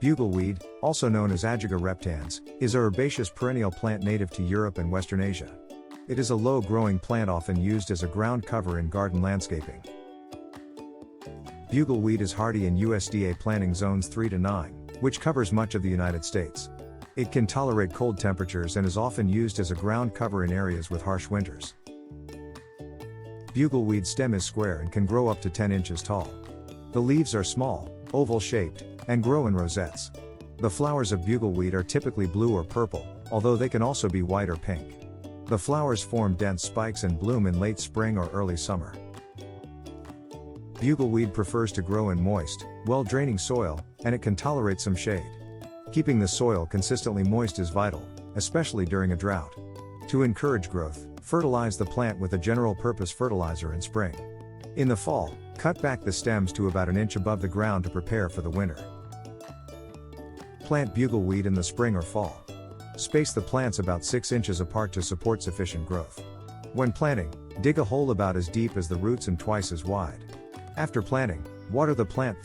Bugleweed, also known as Ajuga reptans, is a herbaceous perennial plant native to Europe and Western Asia. It is a low-growing plant often used as a ground cover in garden landscaping. Bugleweed is hardy in USDA planting zones 3 to 9, which covers much of the United States. It can tolerate cold temperatures and is often used as a ground cover in areas with harsh winters. Bugleweed stem is square and can grow up to 10 inches tall. The leaves are small, oval-shaped, and grow in rosettes. The flowers of bugleweed are typically blue or purple, although they can also be white or pink. The flowers form dense spikes and bloom in late spring or early summer. Bugleweed prefers to grow in moist, well-draining soil, and it can tolerate some shade. Keeping the soil consistently moist is vital, especially during a drought. To encourage growth, fertilize the plant with a general-purpose fertilizer in spring. In the fall, cut back the stems to about an inch above the ground to prepare for the winter. Plant bugleweed in the spring or fall. Space the plants about 6 inches apart to support sufficient growth. When planting, dig a hole about as deep as the roots and twice as wide. After planting, water the plant